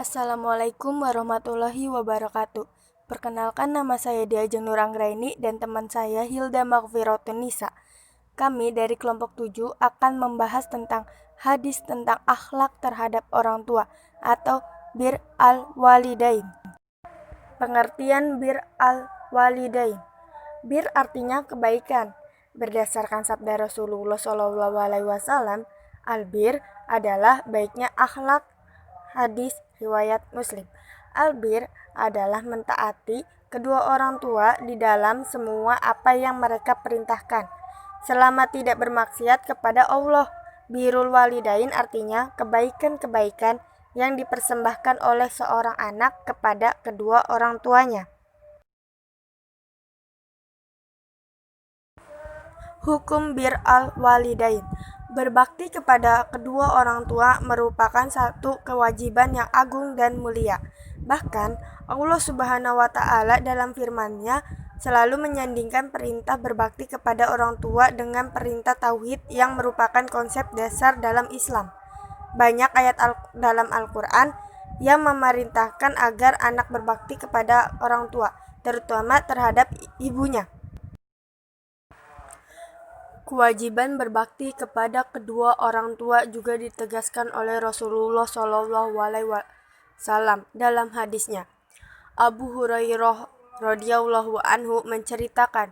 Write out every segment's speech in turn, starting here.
Assalamualaikum warahmatullahi wabarakatuh. Perkenalkan, nama saya Diajeng Nur Anggraini dan teman saya Hilda Maghfiratun Nisa. Kami dari kelompok 7 akan membahas tentang hadis tentang akhlak terhadap orang tua atau bir al-walidain. Pengertian bir al-walidain. Bir artinya kebaikan. Berdasarkan sabda Rasulullah SAW, albir adalah baiknya akhlak. Hadis riwayat Muslim. Albir adalah mentaati kedua orang tua di dalam semua apa yang mereka perintahkan, selama tidak bermaksiat kepada Allah. Birrul walidain artinya kebaikan-kebaikan yang dipersembahkan oleh seorang anak kepada kedua orang tuanya. Hukum bir al-walidain. Berbakti kepada kedua orang tua merupakan satu kewajiban yang agung dan mulia. Bahkan Allah Subhanahu wa Ta'ala dalam firman-Nya selalu menyandingkan perintah berbakti kepada orang tua dengan perintah tauhid yang merupakan konsep dasar dalam Islam. Banyak ayat dalam Al-Quran yang memerintahkan agar anak berbakti kepada orang tua, terutama terhadap ibunya. Kewajiban berbakti kepada kedua orang tua juga ditegaskan oleh Rasulullah SAW dalam hadisnya. Abu Hurairah radhiyallahu anhu menceritakan,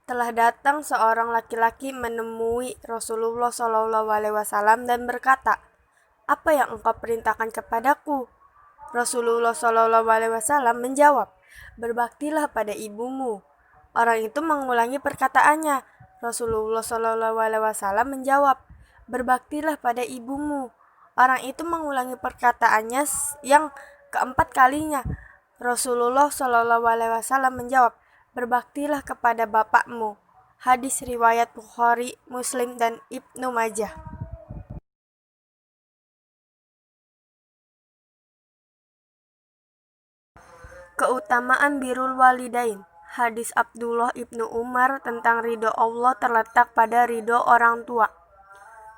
telah datang seorang laki-laki menemui Rasulullah SAW dan berkata, "Apa yang engkau perintahkan kepadaku?" Rasulullah SAW menjawab, "Berbaktilah pada ibumu." Orang itu mengulangi perkataannya. Rasulullah SAW menjawab, "Berbaktilah pada ibumu." Orang itu mengulangi perkataannya yang keempat kalinya. Rasulullah SAW menjawab, "Berbaktilah kepada bapakmu." Hadis riwayat Bukhari, Muslim, dan Ibnu Majah. Keutamaan birrul walidain. Hadis Abdullah ibnu Umar tentang ridho Allah terletak pada ridho orang tua.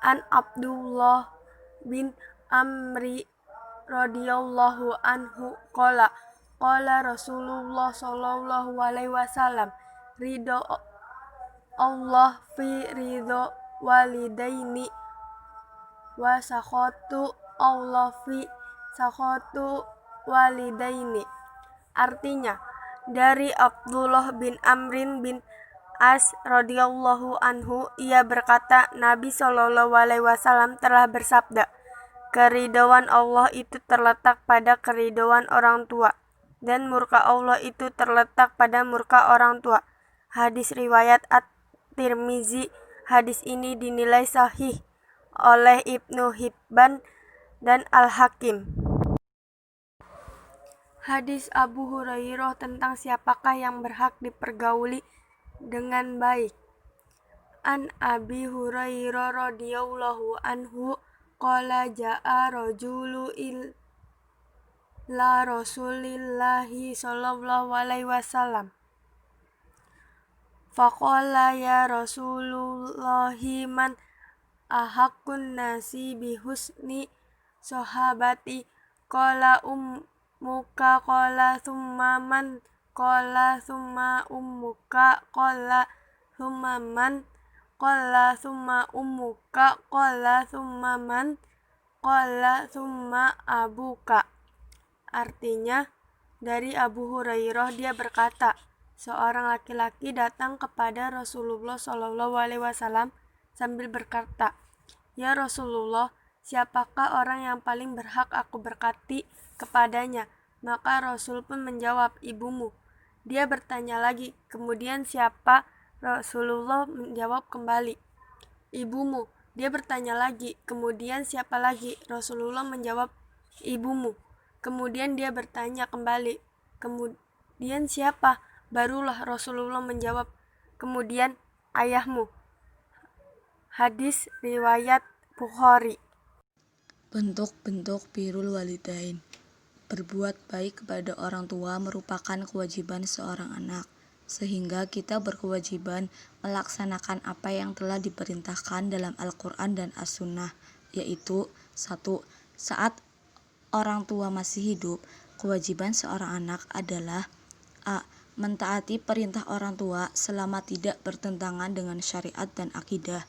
An Abdullah bin Amri radhiyallahu anhu qala Rasulullah sallallahu alaihi wasallam, ridho Allah fi ridho walidaini wa sakhatu Allah fi sakhatu walidaini. Artinya, dari Abdullah bin Amrin bin As radhiyallahu anhu, ia berkata, Nabi SAW telah bersabda, keridhaan Allah itu terletak pada keridhaan orang tua, dan murka Allah itu terletak pada murka orang tua. Hadis riwayat At-Tirmizi. Hadis ini dinilai sahih oleh Ibnu Hibban dan Al-Hakim. Hadis Abu Hurairah tentang siapakah yang berhak dipergauli dengan baik. An Abi Hurairah radhiyallahu anhu qala jaa rajulu ila Rasulillahi sallallahu alaihi wasallam. Faqala ya Rasulullahi man ahaqqun nasi bihusni sahabati qala muka qala thumma man qala thumma ummuka qala thumma man qala thumma ummuka qala thumma man qala thumma abuka. Artinya, dari Abu Hurairah dia berkata, seorang laki-laki datang kepada Rasulullah SAW sambil berkata, "Ya Rasulullah, siapakah orang yang paling berhak aku berkati kepadanya?" Maka Rasul pun menjawab, "Ibumu." Dia bertanya lagi, "Kemudian siapa?" Rasulullah menjawab kembali, "Ibumu." Dia bertanya lagi, "Kemudian siapa lagi?" Rasulullah menjawab, "Ibumu." Kemudian dia bertanya kembali, "Kemudian siapa?" Barulah Rasulullah menjawab, "Kemudian ayahmu." Hadis riwayat Bukhari. Bentuk-bentuk birrul walidain. Berbuat baik kepada orang tua merupakan kewajiban seorang anak, sehingga kita berkewajiban melaksanakan apa yang telah diperintahkan dalam Al-Quran dan As-Sunnah, yaitu 1. Saat orang tua masih hidup, kewajiban seorang anak adalah A. Mentaati perintah orang tua selama tidak bertentangan dengan syariat dan akidah.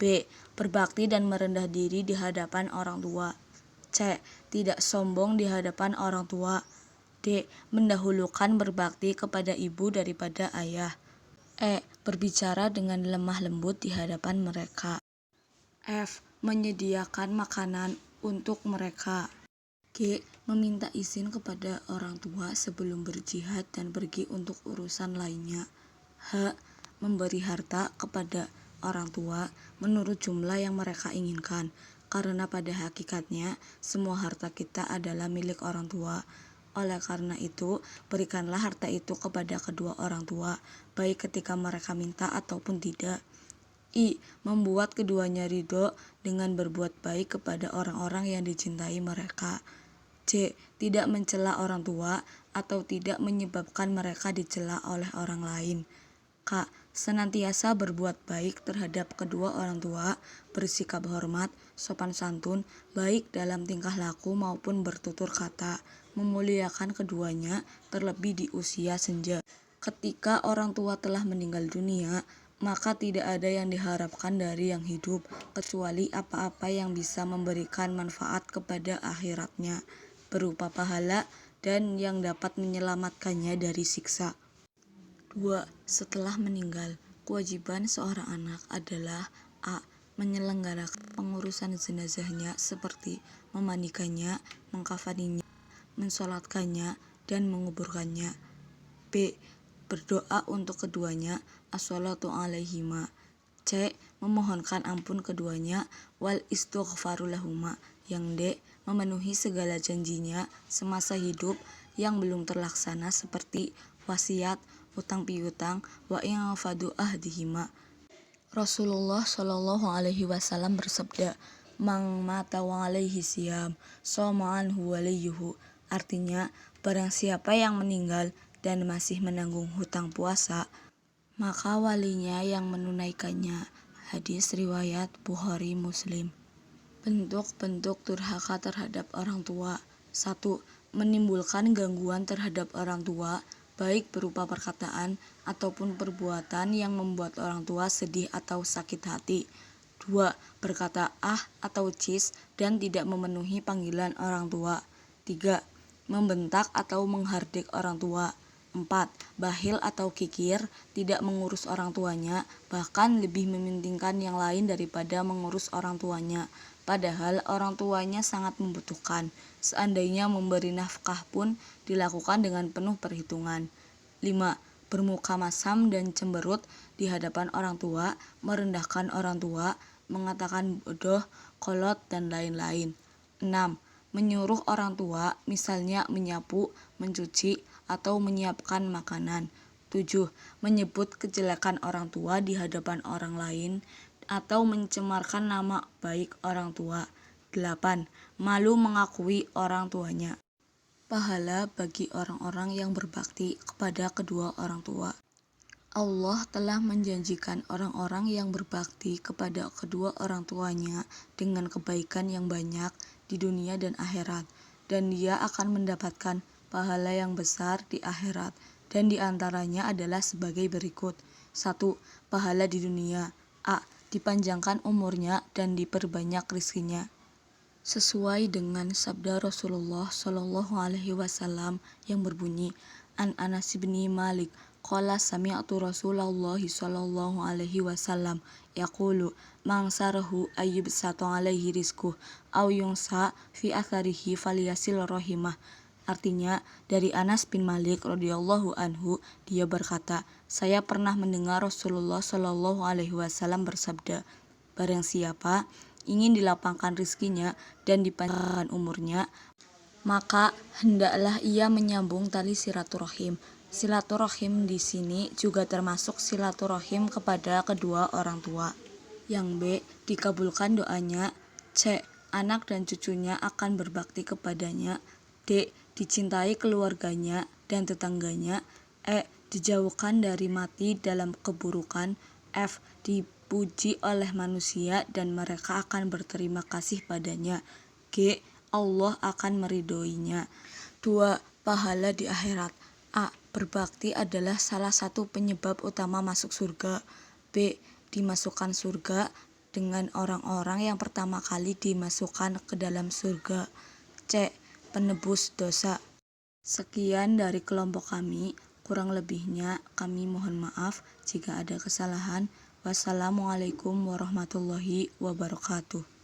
B. Berbakti dan merendah diri di hadapan orang tua. C. Tidak sombong di hadapan orang tua. D. Mendahulukan berbakti kepada ibu daripada ayah. E. Berbicara dengan lemah lembut di hadapan mereka. F. Menyediakan makanan untuk mereka. G. Meminta izin kepada orang tua sebelum berjihad dan pergi untuk urusan lainnya. H. Memberi harta kepada orang tua menurut jumlah yang mereka inginkan, karena pada hakikatnya semua harta kita adalah milik orang tua. Oleh karena itu, berikanlah harta itu kepada kedua orang tua, baik ketika mereka minta ataupun tidak. I. Membuat keduanya ridho dengan berbuat baik kepada orang-orang yang dicintai mereka. C. Tidak mencela orang tua atau tidak menyebabkan mereka dicela oleh orang lain. K. Senantiasa berbuat baik terhadap kedua orang tua, bersikap hormat, sopan santun, baik dalam tingkah laku maupun bertutur kata, memuliakan keduanya terlebih di usia senja. Ketika orang tua telah meninggal dunia, maka tidak ada yang diharapkan dari yang hidup, kecuali apa-apa yang bisa memberikan manfaat kepada akhiratnya, berupa pahala dan yang dapat menyelamatkannya dari siksa. 2. Setelah meninggal, kewajiban seorang anak adalah A. Menyelenggarakan pengurusan jenazahnya seperti memandikannya, mengkafaninya, mensolatkannya, dan menguburkannya. B. Berdoa untuk keduanya, as-sholatu alaihima. C. Memohonkan ampun keduanya, wal istighfaru lahuma. Yang D. Memenuhi segala janjinya semasa hidup yang belum terlaksana seperti wasiat, utang piutang, wa infadu ahdihima. Rasulullah Shallallahu Alaihi Wasallam bersabda, "Mang mata wa alaihi siyam, soma anhu waliyuhu." Artinya, barang siapa yang meninggal dan masih menanggung hutang puasa, maka walinya yang menunaikannya. Hadis riwayat Bukhari Muslim. Bentuk-bentuk durhaka terhadap orang tua. 1. Menimbulkan gangguan terhadap orang tua, baik berupa perkataan ataupun perbuatan yang membuat orang tua sedih atau sakit hati. 2. Berkata ah atau cis dan tidak memenuhi panggilan orang tua. 3. Membentak atau menghardik orang tua. 4. Bakhil atau kikir, tidak mengurus orang tuanya, bahkan lebih mementingkan yang lain daripada mengurus orang tuanya, padahal orang tuanya sangat membutuhkan. Seandainya memberi nafkah pun dilakukan dengan penuh perhitungan. 5. Bermuka masam dan cemberut di hadapan orang tua, merendahkan orang tua, mengatakan bodoh, kolot, dan lain-lain. 6. Menyuruh orang tua, misalnya menyapu, mencuci, atau menyiapkan makanan. 7. Menyebut kejelekan orang tua di hadapan orang lain atau mencemarkan nama baik orang tua. 8. Malu mengakui orang tuanya. Pahala bagi orang-orang yang berbakti kepada kedua orang tua. Allah telah menjanjikan orang-orang yang berbakti kepada kedua orang tuanya dengan kebaikan yang banyak di dunia dan akhirat, dan dia akan mendapatkan pahala yang besar di akhirat, dan diantaranya adalah sebagai berikut. 1. Pahala di dunia. A. Dipanjangkan umurnya dan diperbanyak rizkinya, sesuai dengan sabda Rasulullah Shallallahu Alaihi Wasallam yang berbunyi, An Anas bin Malik qala sami'tu Rasulullah Shallallahu Alaihi Wasallam yaqulu man sarahu ayyubsatu alaihi rizquh aw yunsa fi atharihi falyasil rahimah. Artinya, dari Anas bin Malik radhiyallahu anhu, dia berkata, saya pernah mendengar Rasulullah Shallallahu Alaihi Wasallam bersabda, barang siapa ingin dilapangkan rizkinya dan dipanjangkan umurnya, maka hendaklah ia menyambung tali silaturahim. Silaturahim di sini juga termasuk silaturahim kepada kedua orang tua. Yang B. Dikabulkan doanya. C. Anak dan cucunya akan berbakti kepadanya. D. Dicintai keluarganya dan tetangganya. E. Dijauhkan dari mati dalam keburukan. F. Dipuji oleh manusia dan mereka akan berterima kasih padanya. G. Allah akan meridhoinya. 2. Pahala di akhirat. A. Berbakti adalah salah satu penyebab utama masuk surga. B. Dimasukkan surga dengan orang-orang yang pertama kali dimasukkan ke dalam surga. C. Penebus dosa. Sekian dari kelompok kami. Kurang lebihnya kami mohon maaf jika ada kesalahan. Wassalamualaikum warahmatullahi wabarakatuh.